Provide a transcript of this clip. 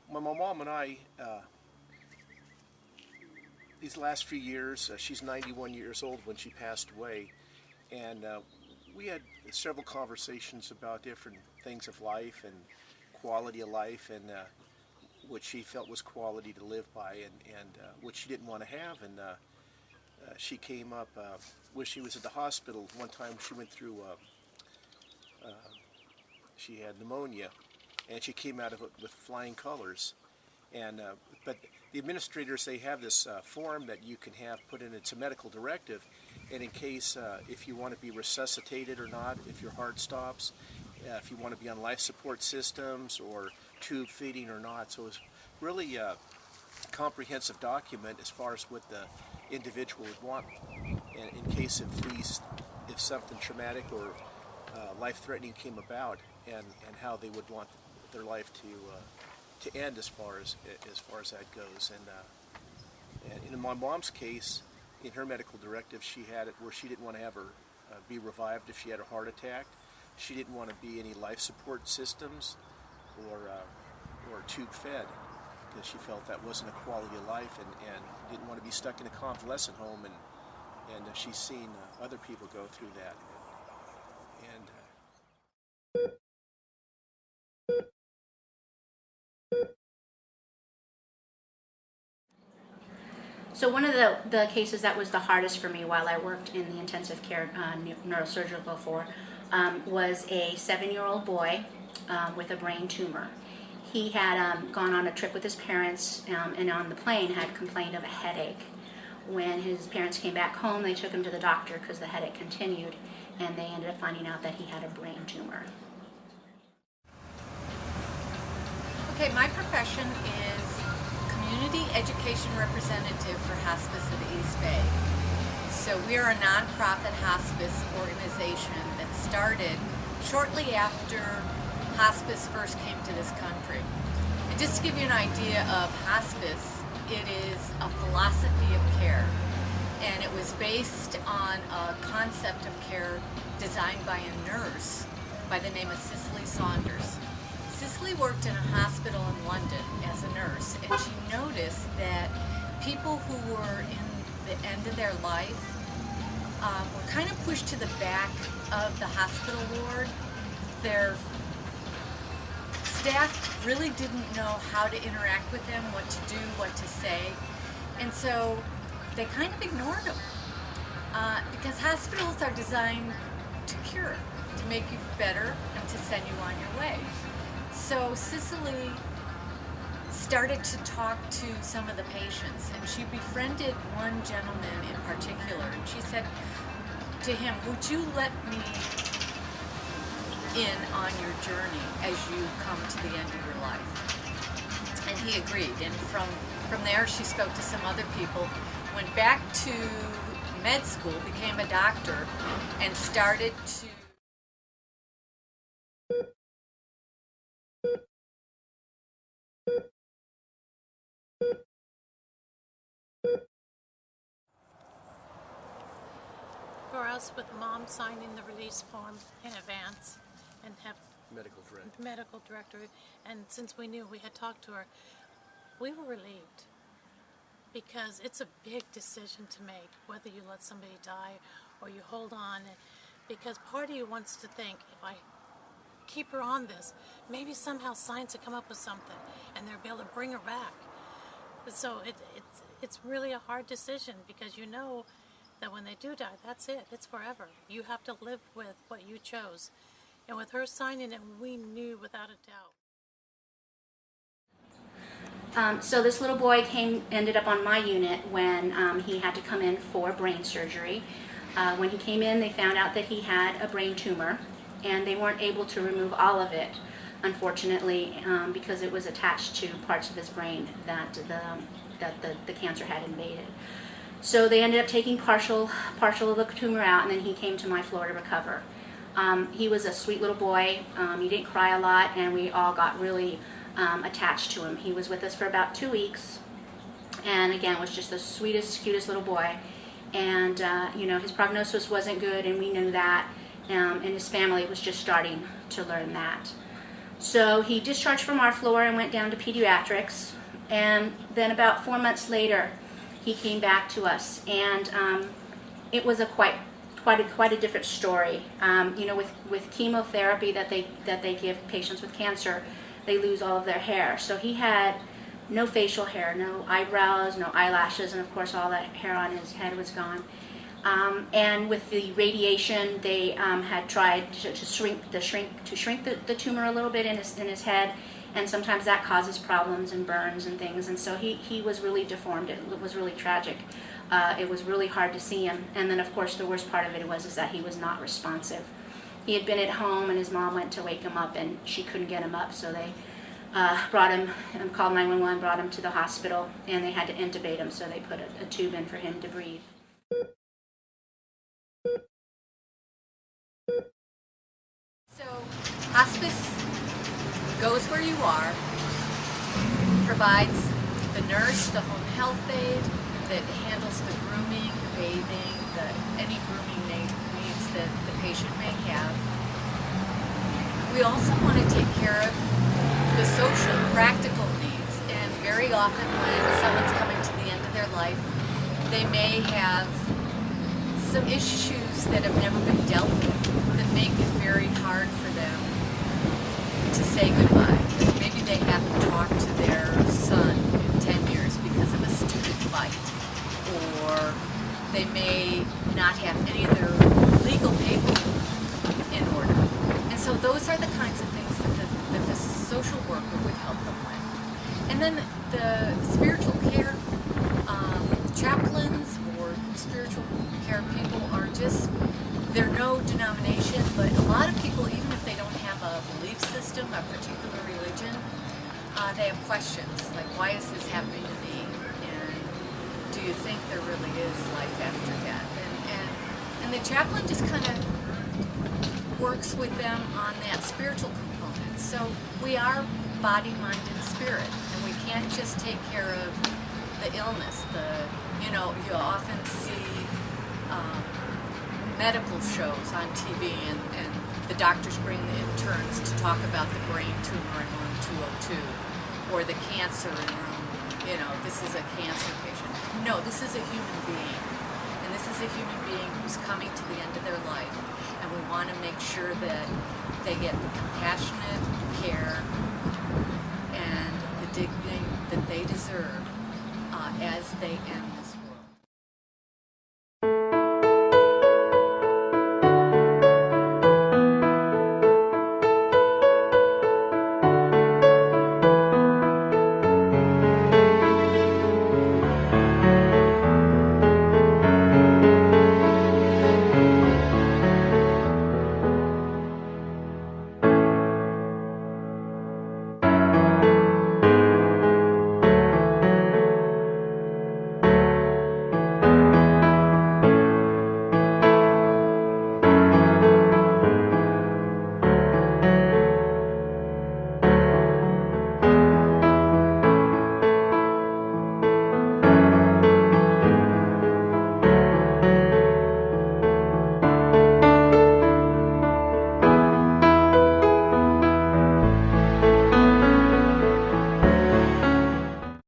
When my mom and I, these last few years, she's 91 years old when she passed away, and we had several conversations about different things of life and quality of life, and what she felt was quality to live by, and what she didn't want to have. And she came up when she was at the hospital. One time she went through, she had pneumonia, and she came out of it with flying colors. And but the administrators, they have this form that you can have put in. It's a medical directive, and in case if you want to be resuscitated or not, if your heart stops, if you want to be on life support systems or tube feeding or not. So it's really a comprehensive document as far as what the individual would want in case if something traumatic or life-threatening came about, and how they would want their life to end as far as that goes. And in my mom's case, in her medical directive, she had it where she didn't want to have her be revived if she had a heart attack. She didn't want to be any life support systems or tube fed, because she felt that wasn't a quality of life, and didn't want to be stuck in a convalescent home, and she's seen other people go through that. So one of the cases that was the hardest for me while I worked in the intensive care neurosurgical floor was a 7-year-old boy with a brain tumor. He had gone on a trip with his parents, and on the plane had complained of a headache. When his parents came back home, they took him to the doctor because the headache continued, and they ended up finding out that he had a brain tumor. Okay, my profession is Community Education Representative for Hospice of the East Bay. So we are a nonprofit hospice organization that started shortly after hospice first came to this country. And just to give you an idea of hospice, it is a philosophy of care, and it was based on a concept of care designed by a nurse by the name of Cicely Saunders. Cicely worked in a hospital in London as a nurse, and she noticed that people who were in the end of their life were kind of pushed to the back of the hospital ward. Their staff really didn't know how to interact with them, what to do, what to say, and so they kind of ignored them because hospitals are designed to cure, to make you better, and to send you on your way. So Cicely started to talk to some of the patients, and she befriended one gentleman in particular, and she said to him, "Would you let me in on your journey as you come to the end of your life?" And he agreed, and from there she spoke to some other people, went back to med school, became a doctor, and started to for us, with Mom signing the release form in advance and have medical director, and since we knew we had talked to her, we were relieved, because it's a big decision to make, whether you let somebody die or you hold on, because part of you wants to think, if I keep her on this, maybe somehow science will come up with something and they'll be able to bring her back. So it's really a hard decision, because you know that when they do die, that's it. It's forever. You have to live with what you chose. And with her signing it, we knew without a doubt. So this little boy ended up on my unit when he had to come in for brain surgery. When he came in, they found out that he had a brain tumor, and they weren't able to remove all of it, unfortunately, because it was attached to parts of his brain that the cancer had invaded. So they ended up taking partial of the tumor out, and then he came to my floor to recover. He was a sweet little boy. He didn't cry a lot, and we all got really attached to him. He was with us for about 2 weeks, and again was just the sweetest, cutest little boy. And his prognosis wasn't good, and we knew that, and his family was just starting to learn that. So he discharged from our floor and went down to pediatrics, and then about 4 months later he came back to us, and it was quite a different story. With chemotherapy that they give patients with cancer, they lose all of their hair. So he had no facial hair, no eyebrows, no eyelashes, and of course all that hair on his head was gone. And with the radiation, they had tried to shrink the tumor a little bit in his head, and sometimes that causes problems and burns and things. And so he was really deformed. It was really tragic. It was really hard to see him. And then of course the worst part of it was that he was not responsive. He had been at home, and his mom went to wake him up, and she couldn't get him up, so they brought him and called 911, brought him to the hospital, and they had to intubate him, so they put a tube in for him to breathe. So hospice goes where you are, provides the nurse, the home health aide that handles the grooming, the bathing, any grooming needs that the patient may have. We also want to take care of the social, practical needs, and very often when someone's coming to the end of their life, they may have some issues that have never been dealt with that make it very hard for them to say goodbye. Because maybe they haven't talked to their son in 10 years because of a stupid fight, or they may not have any of their legal paperwork in order. And so those are the kinds of things that the social worker would help them with. And then the spiritual care chaplains or spiritual care people are they're no denomination, but a lot of people, even if they don't have a belief system, a particular religion, they have questions like, why is this happening to me? And do you think there really is life after death? And the chaplain just kind of works with them on that spiritual component. So we are body, mind, and spirit, and we can't just take care of the illness. You often see medical shows on TV, and the doctors bring the interns to talk about the brain tumor in room 202, or the cancer in room, this is a cancer patient. No, this is a human being, and this is a human being who's coming to the end of their life, and we want to make sure that they get the compassionate care and the dignity that they deserve as they end